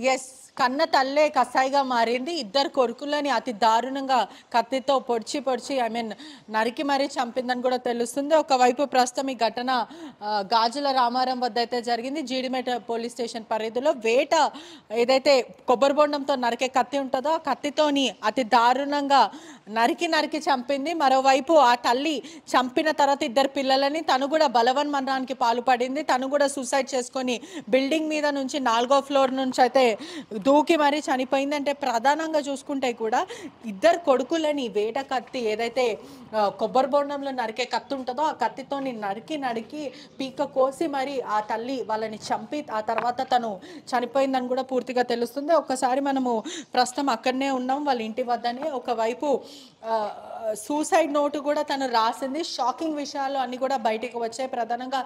Yes. కన్న తల్లే కసాయిగా మారింది. ఇద్దరు కొడుకులని అతి దారుణంగా కత్తితో పొడిచి పొడిచి నరికి మరీ చంపిందని కూడా తెలుస్తుంది. ఒకవైపు ప్రస్తుతం ఈ ఘటన గాజుల రామారం వద్ద అయితే జరిగింది. జీడిమెట పోలీస్ స్టేషన్ పరిధిలో వేట ఏదైతే కొబ్బరి బొండంతో నరికే కత్తి ఉంటుందో ఆ కత్తితోని అతి దారుణంగా నరికి చంపింది. మరోవైపు ఆ తల్లి చంపిన తర్వాత ఇద్దరు పిల్లలని తను కూడా బలవన్మరణానికి పాల్పడింది. తను కూడా సూసైడ్ చేసుకొని బిల్డింగ్ మీద నుంచి 4వ ఫ్లోర్ నుంచి అయితే దూకి మరీ చనిపోయింది. అంటే ప్రధానంగా చూసుకుంటే కూడా ఇద్దరు కొడుకులని వేట కత్తి ఏదైతే కొబ్బరి బొండంలో నరికే కత్తి ఉంటుందో ఆ కత్తితోని నరికి పీక కోసి మరి ఆ తల్లి వాళ్ళని చంపి ఆ తర్వాత తను చనిపోయిందని కూడా పూర్తిగా తెలుస్తుంది. ఒక్కసారి మనము ప్రస్తుతం అక్కడనే ఉన్నాం వాళ్ళ ఇంటి వద్దనే. ఒకవైపు సూసైడ్ నోటు కూడా తను రాసింది. షాకింగ్ విషయాలు అన్నీ కూడా బయటికి వచ్చాయి. ప్రధానంగా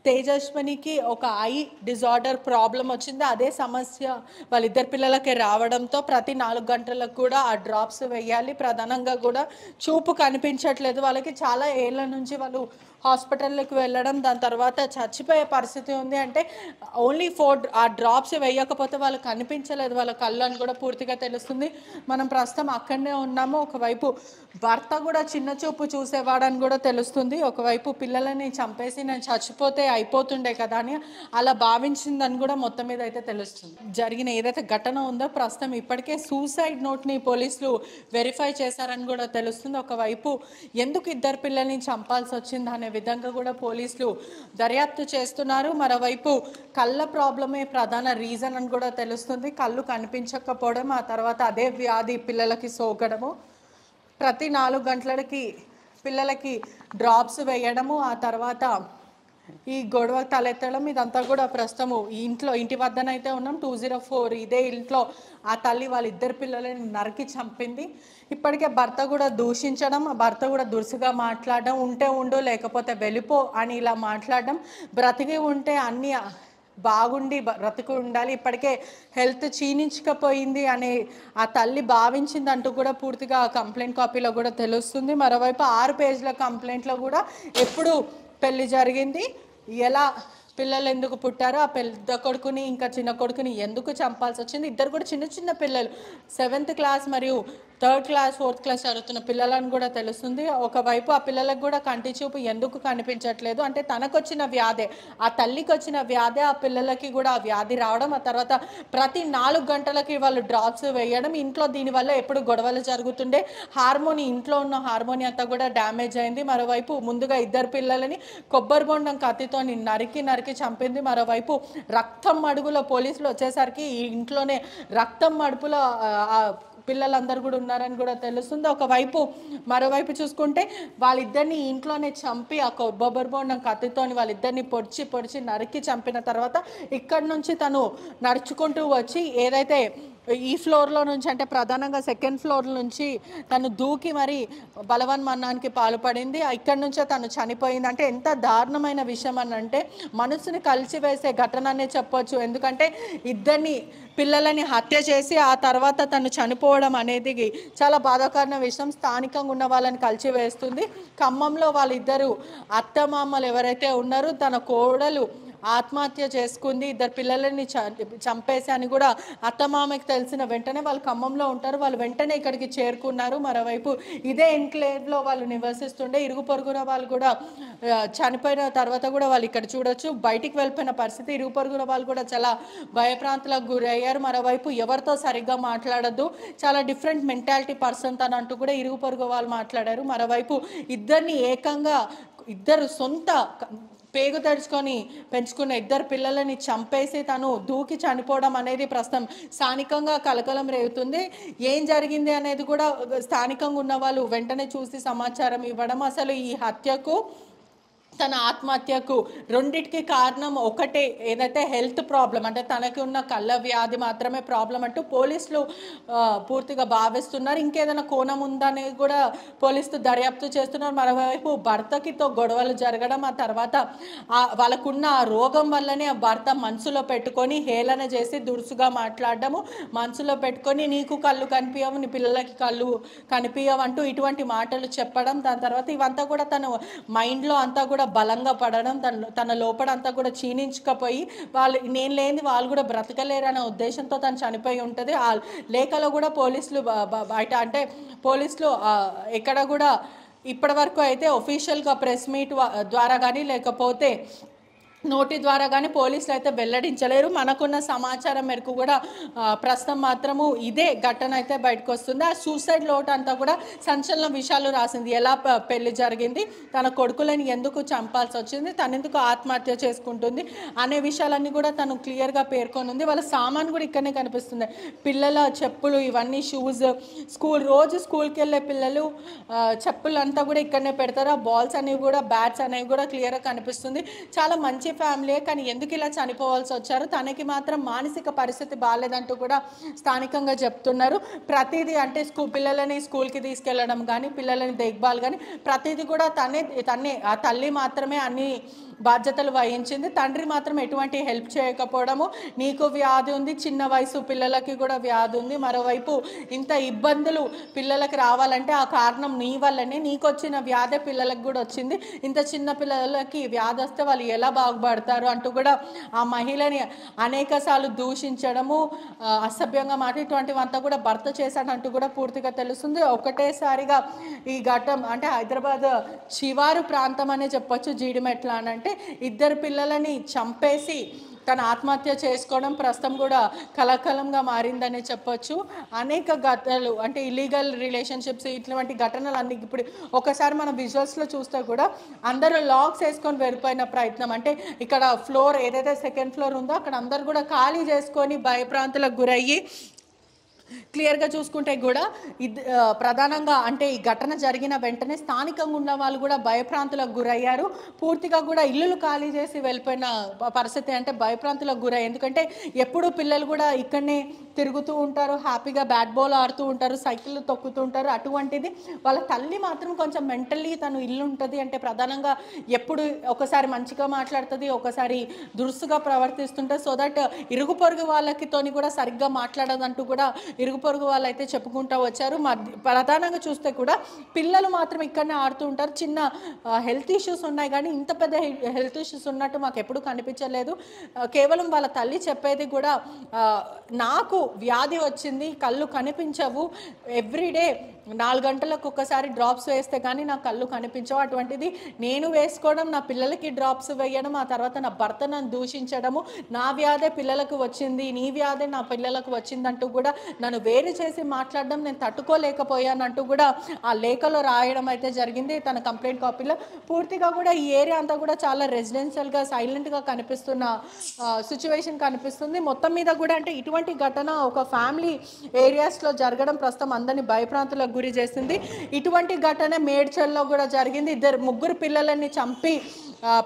తేజస్వినికి ఒక ఐ డిజార్డర్ ప్రాబ్లం వచ్చింది. అదే సమస్య వాళ్ళిద్దరు పిల్లలకి రావడంతో ప్రతి 4 గంటలకు కూడా ఆ డ్రాప్స్ వేయాలి. ప్రధానంగా కూడా చూపు కనిపించట్లేదు వాళ్ళకి. చాలా ఏళ్ళ నుంచి వాళ్ళు హాస్పిటల్కి వెళ్ళడం, దాని తర్వాత చచ్చిపోయే పరిస్థితి ఉంది. అంటే ఓన్లీ 4 ఆ డ్రాప్స్ వేయకపోతే వాళ్ళకి కనిపించలేదు వాళ్ళ కళ్ళు అని కూడా పూర్తిగా తెలుస్తుంది. మనం ప్రస్తుతం అక్కడనే ఉన్నాము. ఒకవైపు భర్త కూడా చిన్న చూపు చూసేవాడని కూడా తెలుస్తుంది. ఒకవైపు పిల్లలని చంపేసి నేను చచ్చిపోతే అయిపోతుండే కదా అని అలా భావించిందని కూడా మొత్తం మీద అయితే తెలుస్తుంది. జరిగిన ఏదైతే ఘటన ఉందో ప్రస్తుతం ఇప్పటికే సూసైడ్ నోట్ని పోలీసులు వెరిఫై చేశారని కూడా తెలుస్తుంది. ఒకవైపు ఎందుకు ఇద్దరు పిల్లల్ని చంపాల్సి వచ్చింది అనే విధంగా కూడా పోలీసులు దర్యాప్తు చేస్తున్నారు. మరోవైపు కళ్ళ ప్రాబ్లమే ప్రధాన రీజన్ అని కూడా తెలుస్తుంది. కళ్ళు కనిపించకపోవడం, ఆ తర్వాత అదే వ్యాధి పిల్లలకి సోకడము, ప్రతి 4 గంటలకి పిల్లలకి డ్రాప్స్ వేయడము, ఆ తర్వాత ఈ గొడవ తలెత్తడం, ఇదంతా కూడా ప్రస్తుతము ఈ ఇంటి వద్దనైతే ఉన్నాం 204 ఇదే ఇంట్లో ఆ తల్లి వాళ్ళిద్దరు పిల్లలని నరికి చంపింది. ఇప్పటికే భర్త కూడా దూషించడం, భర్త కూడా దురుసుగా మాట్లాడడం, ఉంటే ఉండు లేకపోతే వెళ్ళిపో అని ఇలా మాట్లాడడం, బ్రతికి ఉంటే అన్నీ బాగుండి బ్రతికి ఉండాలి, ఇప్పటికే హెల్త్ క్షీణించకపోయింది అనే ఆ తల్లి భావించింది అంటూ కూడా పూర్తిగా కంప్లైంట్ కాపీలో కూడా తెలుస్తుంది. మరోవైపు 6 పేజీల కంప్లైంట్లో కూడా ఎప్పుడు పెళ్లి జరిగింది, ఎలా పిల్లలు ఎందుకు పుట్టారో, ఆ పెద్ద కొడుకుని ఇంకా చిన్న కొడుకుని ఎందుకు చంపాల్సి వచ్చింది, ఇద్దరు కూడా చిన్న పిల్లలు 7th క్లాస్ మరియు 3rd క్లాస్ 4th క్లాస్ చదువుతున్న పిల్లలని కూడా తెలుస్తుంది. ఒకవైపు ఆ పిల్లలకు కూడా కంటి చూపు ఎందుకు కనిపించట్లేదు అంటే తనకు వచ్చిన వ్యాధే, ఆ తల్లికి వచ్చిన వ్యాధే ఆ పిల్లలకి కూడా ఆ వ్యాధి రావడం, ఆ తర్వాత ప్రతి 4 గంటలకి వాళ్ళు డ్రాప్స్ వేయడం, ఇంట్లో దీనివల్ల ఎప్పుడు గొడవలు జరుగుతుండే, ఇంట్లో ఉన్న హార్మోని అంతా కూడా డ్యామేజ్ అయింది. మరోవైపు ముందుగా ఇద్దరు పిల్లలని కొబ్బరి బొండం కత్తితో నరికి చంపింది. మరోవైపు రక్తం మడుగులో పోలీసులు వచ్చేసరికి ఈ ఇంట్లోనే రక్తం మడుపులో పిల్లలందరూ కూడా ఉన్నారని కూడా తెలుస్తుంది. మరోవైపు చూసుకుంటే వాళ్ళిద్దరిని ఇంట్లోనే చంపి ఆ కొబ్బరి బొండం కత్తితోని వాళ్ళిద్దరిని పొడిచి నరికి చంపిన తర్వాత ఇక్కడి నుంచి తను నడుచుకుంటూ వచ్చి ఏదైతే ఈ ఫ్లోర్లో నుంచి అంటే ప్రధానంగా 2nd ఫ్లోర్ నుంచి తను దూకి మరి బలవన్మరణానికి పాల్పడింది. ఇక్కడి నుంచే తను చనిపోయింది. అంటే ఎంత దారుణమైన విషయం అని అంటే మనసుని కలిసివేసే ఘటన అనే చెప్పొచ్చు. ఎందుకంటే ఇద్దరిని పిల్లలని హత్య చేసి ఆ తర్వాత తను చనిపోవడం అనేది చాలా బాధాకరమైన విషయం. స్థానికంగా ఉన్న వాళ్ళని కలిసివేస్తుంది. ఖమ్మంలో వాళ్ళిద్దరు అత్తమామలు ఎవరైతే ఉన్నారో తన కోడలు ఆత్మహత్య చేసుకుంది, ఇద్దరు పిల్లలని చంపేసి అని కూడా అత్తమామకి తెలిసిన వెంటనే వాళ్ళు ఖమ్మంలో ఉంటారు, వాళ్ళు వెంటనే ఇక్కడికి చేరుకున్నారు. మరోవైపు ఇదే ఎన్క్లేవ్లో వాళ్ళు నివసిస్తుండే, ఇరుగు పొరుగున వాళ్ళు కూడా చనిపోయిన తర్వాత కూడా వాళ్ళు ఇక్కడ చూడొచ్చు, బయటికి వెళ్ళిపోయిన పరిస్థితి. ఇరుగు పొరుగున వాళ్ళు కూడా చాలా భయప్రాంతాలకు గురయ్యారు. మరోవైపు ఎవరితో సరిగ్గా మాట్లాడద్దు, చాలా డిఫరెంట్ మెంటాలిటీ పర్సన్ తను అంటూ కూడా ఇరుగు పొరుగు వాళ్ళు మాట్లాడారు. మరోవైపు ఇద్దరిని ఏకంగా ఇద్దరు సొంత పేగు తడుచుకొని పెంచుకున్న ఇద్దరు పిల్లలని చంపేసి తను దూకి చనిపోవడం అనేది ప్రస్తుతం స్థానికంగా కలకలం రేగుతుంది. ఏం జరిగింది అనేది కూడా స్థానికంగా ఉన్న వాళ్ళు వెంటనే చూసి సమాచారం ఇవ్వడం, అసలు ఈ హత్యకు తన ఆత్మహత్యకు రెండిటికి కారణం ఒకటే, ఏదైతే హెల్త్ ప్రాబ్లం అంటే తనకి ఉన్న కళ్ళ వ్యాధి మాత్రమే ప్రాబ్లం అంటూ పోలీసులు పూర్తిగా భావిస్తున్నారు. ఇంకేదైనా కోణం ఉందనేది కూడా పోలీసులు దర్యాప్తు చేస్తున్నారు. మరోవైపు భర్తకితో గొడవలు జరగడం, ఆ తర్వాత వాళ్ళకున్న రోగం వల్లనే ఆ భర్త మనసులో పెట్టుకొని హేళన చేసి దురుసుగా మాట్లాడడము, మనసులో పెట్టుకొని నీకు కళ్ళు కనిపించవు, నీ పిల్లలకి కళ్ళు కనిపించవు అంటూ ఇటువంటి మాటలు చెప్పడం, దాని తర్వాత ఇవంతా కూడా తను మైండ్లో అంతా కూడా బలంగా పడడం, తన లోపడంతా కూడా క్షీణించకపోయి నేను లేని వాళ్ళు కూడా బ్రతకలేరనే ఉద్దేశంతో తను చనిపోయి ఉంటుంది. ఆ లేఖలో కూడా పోలీసులు బయట అంటే పోలీసులు ఎక్కడ కూడా ఇప్పటి వరకు అయితే ఒఫీషియల్గా ప్రెస్ మీట్ ద్వారా కానీ లేకపోతే నోటి ద్వారా కానీ పోలీసులు అయితే వెల్లడించలేరు. మనకున్న సమాచారం మేరకు కూడా ప్రస్తుతం మాత్రము ఇదే ఘటన అయితే బయటకు వస్తుంది. ఆ సూసైడ్ నోట్ అంతా కూడా సంచలన విషయాలు రాసింది. ఎలా పెళ్లి జరిగింది, తన కొడుకులని ఎందుకు చంపాల్సి వచ్చింది, తను ఎందుకు ఆత్మహత్య చేసుకుంటుంది అనే విషయాలన్నీ కూడా తను క్లియర్గా పేర్కొని ఉంది. వాళ్ళ సామాన్ కూడా ఇక్కడనే కనిపిస్తుంది. పిల్లల చెప్పులు, ఇవన్నీ షూస్, రోజు స్కూల్కి వెళ్ళే పిల్లలు చెప్పులు అంతా కూడా ఇక్కడనే పెడతారు. ఆ బాల్స్ అనేవి కూడా, బ్యాట్స్ అనేవి కూడా క్లియర్గా కనిపిస్తుంది. చాలా మంచి ఫ్యామిలీ, కానీ ఎందుకు ఇలా చనిపోవాల్సి వచ్చారు, తనకి మాత్రం మానసిక పరిస్థితి బాగాలేదంటూ కూడా స్థానికంగా చెప్తున్నారు. ప్రతిదీ అంటే పిల్లలని స్కూల్కి తీసుకెళ్ళడం కానీ, పిల్లలని దేఖ్భాల్ కానీ ప్రతిదీ కూడా తనే ఆ తల్లి మాత్రమే అన్ని బాధ్యతలు వహించింది. తండ్రి మాత్రం ఎటువంటి హెల్ప్ చేయకపోవడము, నీకు వ్యాధి ఉంది, చిన్న వయసు పిల్లలకి కూడా వ్యాధి ఉంది, మరోవైపు ఇంత ఇబ్బందులు పిల్లలకి రావాలంటే ఆ కారణం నీ వల్లనే, నీకు వచ్చిన వ్యాధి పిల్లలకు కూడా వచ్చింది, ఇంత చిన్న పిల్లలకి వ్యాధి వస్తే వాళ్ళు ఎలా బాగుపడతారు అంటూ కూడా ఆ మహిళని అనేక సార్లు దూషించడము, అసభ్యంగా ఇటువంటివంతా కూడా భర్త చేశాడంటూ కూడా పూర్తిగా తెలుస్తుంది. ఒకటేసారిగా ఈ ఘటన అంటే హైదరాబాద్ శివారు ప్రాంతం అనే చెప్పొచ్చు. జీడిమెట్ల అని అంటే ఇద్దరు పిల్లలని చంపేసి తన ఆత్మహత్య చేసుకోవడం ప్రస్తుతం కూడా కలకలంగా మారిందనే చెప్పొచ్చు. అనేక ఘటనలు అంటే ఇల్లీగల్ రిలేషన్షిప్స్, ఇటువంటి ఘటనలు అన్ని ఇప్పుడు ఒకసారి మనం విజువల్స్లో చూస్తే కూడా అందరూ లాక్స్ వేసుకొని వెళ్ళిపోయిన ప్రయత్నం. అంటే ఇక్కడ ఫ్లోర్ ఏదైతే సెకండ్ ఫ్లోర్ ఉందో అక్కడ అందరు కూడా ఖాళీ చేసుకొని భయప్రాంతులకు గురయ్యి, క్లియర్గా చూసుకుంటే కూడా ప్రధానంగా అంటే ఈ ఘటన జరిగిన వెంటనే స్థానికంగా ఉన్న వాళ్ళు కూడా భయప్రాంతులకు గురయ్యారు. పూర్తిగా కూడా ఇల్లులు ఖాళీ చేసి వెళ్ళిపోయిన పరిస్థితి, అంటే భయప్రాంతులకు గురయ్యారు. ఎందుకంటే ఎప్పుడు పిల్లలు కూడా ఇక్కడనే తిరుగుతూ ఉంటారు, హ్యాపీగా బ్యాట్ బాల్ ఆడుతూ ఉంటారు, సైకిళ్ళు తొక్కుతూ ఉంటారు. అటువంటిది వాళ్ళ తల్లి మాత్రం కొంచెం మెంటల్లీ తను ఇల్లు ఉంటుంది అంటే ప్రధానంగా ఎప్పుడు ఒకసారి మంచిగా మాట్లాడుతుంది, ఒకసారి దురుసుగా ప్రవర్తిస్తుంటుంది. సో దట్ ఇరుగు పొరుగు వాళ్ళకితోని కూడా సరిగ్గా మాట్లాడదంటూ కూడా ఇరుగు పొరుగు వాళ్ళు అయితే చెప్పుకుంటూ వచ్చారు. ప్రధానంగా చూస్తే కూడా పిల్లలు మాత్రం ఇక్కడనే ఆడుతూ ఉంటారు. చిన్న హెల్త్ ఇష్యూస్ ఉన్నాయి కానీ ఇంత పెద్ద హెల్త్ ఇష్యూస్ ఉన్నట్టు మాకు ఎప్పుడు కనిపించలేదు. కేవలం వాళ్ళ తల్లి చెప్పేది కూడా, నాకు వ్యాధి వచ్చింది, కళ్ళు కనిపించవు, ఎవ్రీడే 4 గంటలకు ఒకసారి డ్రాప్స్ వేస్తే కానీ నా కళ్ళు కనిపించవు, అటువంటిది నేను వేసుకోవడం, నా పిల్లలకి డ్రాప్స్ వేయడం, ఆ తర్వాత నా భర్త నన్ను దూషించడము, నా వ్యాధే పిల్లలకు వచ్చింది, నీ వ్యాధే నా పిల్లలకు వచ్చిందంటూ కూడా నన్ను వేరు చేసి మాట్లాడడం నేను తట్టుకోలేకపోయానంటూ కూడా ఆ లేఖలో రాయడం అయితే జరిగింది. తన కంప్లైంట్ కాపీలో పూర్తిగా కూడా ఈ ఏరియా అంతా కూడా చాలా రెసిడెన్షియల్గా సైలెంట్గా కనిపిస్తున్న సిచ్యువేషన్ కనిపిస్తుంది. మొత్తం మీద కూడా అంటే ఇటువంటి ఘటన ఒక ఫ్యామిలీ ఏరియాస్లో జరగడం ప్రస్తుతం అందరినీ భయప్రాంతులకు గురి చేసింది. ఇటువంటి ఘటన మేడ్చల్లో కూడా జరిగింది. ముగ్గురు పిల్లలని చంపి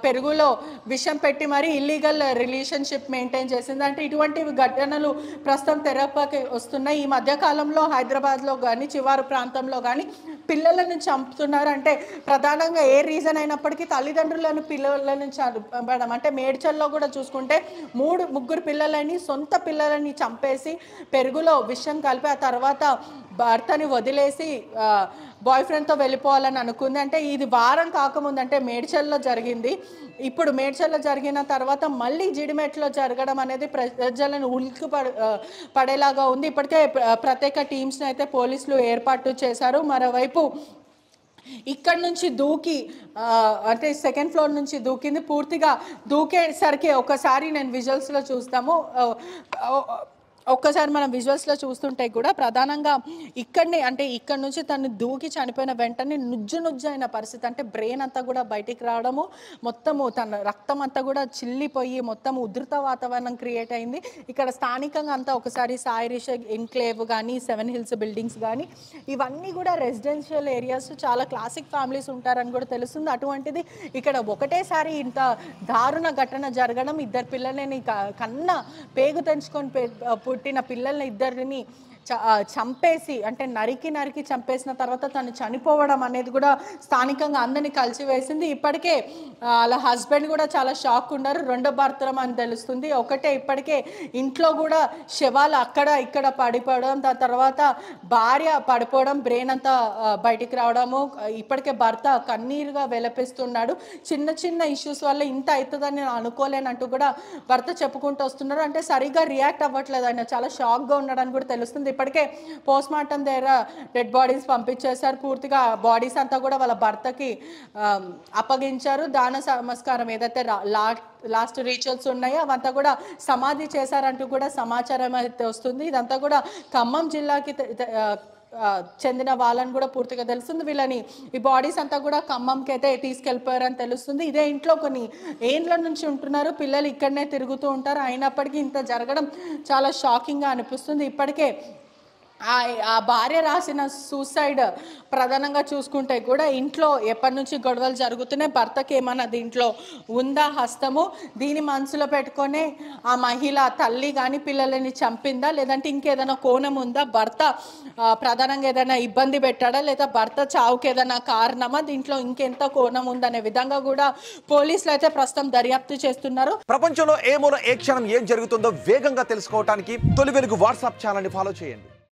పెరుగులో విషం పెట్టి మరి ఇల్లీగల్ రిలేషన్షిప్ మెయింటైన్ చేసింది. అంటే ఇటువంటి ఘటనలు ప్రస్తుతం తెరపైకి వస్తున్నాయి. ఈ మధ్యకాలంలో హైదరాబాద్లో కానీ శివారు ప్రాంతంలో కానీ పిల్లలను చంపుతున్నారు. అంటే ప్రధానంగా ఏ రీజన్ అయినప్పటికీ తల్లిదండ్రులను పిల్లలను చంపడం, అంటే మేడ్చల్లో కూడా చూసుకుంటే ముగ్గురు పిల్లలని, సొంత పిల్లలని చంపేసి పెరుగులో విషం కలిపి ఆ తర్వాత భర్తని వదిలేసి బాయ్ ఫ్రెండ్తో వెళ్ళిపోవాలని అనుకుంది. అంటే ఇది వారం కాకముందు అంటే మేడ్చల్లో జరిగింది. ఇప్పుడు మేడ్చల్లో జరిగిన తర్వాత మళ్ళీ జీడిమెట్లో జరగడం అనేది ప్రజలను ఉలిక్కి పడేలాగా ఉంది. ఇప్పటికే ప్రత్యేక టీమ్స్ని అయితే పోలీసులు ఏర్పాటు చేశారు. మరోవైపు ఇక్కడ నుంచి దూకి అంటే సెకండ్ ఫ్లోర్ నుంచి దూకింది. పూర్తిగా దూకేసరికి ఒకసారి నేను విజువల్స్లో చూస్తాము, ఒక్కసారి మనం విజువల్స్లో చూస్తుంటే కూడా ప్రధానంగా ఇక్కడనే అంటే ఇక్కడ నుంచి తను దూకి చనిపోయిన వెంటనే నుజ్జు అయిన పరిస్థితి, అంటే బ్రెయిన్ అంతా కూడా బయటికి రావడము, మొత్తము తన రక్తం అంతా కూడా చిల్లిపోయి మొత్తం ఉధృత వాతావరణం క్రియేట్ అయింది. ఇక్కడ స్థానికంగా అంతా ఒకసారి సాయి రిష ఎన్క్లేవ్ కానీ, 7 హిల్స్ బిల్డింగ్స్ కానీ ఇవన్నీ కూడా రెసిడెన్షియల్ ఏరియాస్, చాలా క్లాసిక్ ఫ్యామిలీస్ ఉంటారని కూడా తెలుస్తుంది. అటువంటిది ఇక్కడ ఒకటేసారి ఇంత దారుణ ఘటన జరగడం, ఇద్దరు పిల్లలని కన్నా పేగు తెంచుకొని పుట్టిన పిల్లల్ని ఇద్దరిని చంపేసి అంటే నరికి చంపేసిన తర్వాత తను చనిపోవడం అనేది కూడా స్థానికంగా అందరినీ కలిసివేసింది. ఇప్పటికే వాళ్ళ హస్బెండ్ కూడా చాలా షాక్ ఉన్నారు. రెండో భర్తరం అని తెలుస్తుంది. ఒకటే ఇప్పటికే ఇంట్లో కూడా శవాలు అక్కడ ఇక్కడ పడిపోవడం, దాని తర్వాత భార్య పడిపోవడం, బ్రెయిన్ అంతా బయటికి రావడము, ఇప్పటికే భర్త కన్నీరుగా వెలపిస్తున్నాడు. చిన్న చిన్న ఇష్యూస్ వల్ల ఇంత అవుతుందని నేను అనుకోలేనంటూ కూడా భర్త చెప్పుకుంటూ వస్తున్నారు. అంటే సరిగ్గా రియాక్ట్ అవ్వట్లేదు, ఆయన చాలా షాక్గా ఉన్నాడని కూడా తెలుస్తుంది. ఇప్పటికే పోస్ట్ మార్టం దగ్గర డెడ్ బాడీస్ పంపించేశారు. పూర్తిగా బాడీస్ అంతా కూడా వాళ్ళ భర్తకి అప్పగించారు. దాన సంస్కారం ఏదైతే లాస్ట్ రిచువల్స్ ఉన్నాయో అవంతా కూడా సమాధి చేశారంటూ కూడా సమాచారం అయితే వస్తుంది. ఇదంతా కూడా ఖమ్మం జిల్లాకి చెందిన వాళ్ళని కూడా పూర్తిగా తెలుస్తుంది. వీళ్ళని ఈ బాడీస్ అంతా కూడా ఖమ్మంకి అయితే తీసుకెళ్ళిపోయారని తెలుస్తుంది. ఇదే ఇంట్లో కొన్ని ఏండ్ల నుంచి ఉంటున్నారు, పిల్లలు ఇక్కడనే తిరుగుతూ ఉంటారు. అయినప్పటికీ ఇంత జరగడం చాలా షాకింగ్గా అనిపిస్తుంది. ఇప్పటికే ఆ భార్య రాసిన సూసైడ్ ప్రధానంగా చూసుకుంటే కూడా ఇంట్లో ఎప్పటి నుంచి గొడవలు జరుగుతున్నాయి, భర్తకి ఏమన్నా దీంట్లో ఉందా హస్తము, దీని మనసులో పెట్టుకొని ఆ మహిళ తల్లి కానీ పిల్లలని చంపిందా, లేదంటే ఇంకేదైనా కోణం ఉందా, భర్త ప్రధానంగా ఏదైనా ఇబ్బంది పెట్టాడా, లేదా భర్త చావుకి ఏదైనా కారణమా, దీంట్లో ఇంకెంత కోణం ఉందనే విధంగా కూడా పోలీసులు అయితే ప్రస్తుతం దర్యాప్తు చేస్తున్నారు. ప్రపంచంలో ఏ మూల ఏ క్షణం ఏం జరుగుతుందో వేగంగా తెలుసుకోవడానికి తొలి వెలుగు వాట్సాప్ ఛానల్ని ఫాలో చేయండి.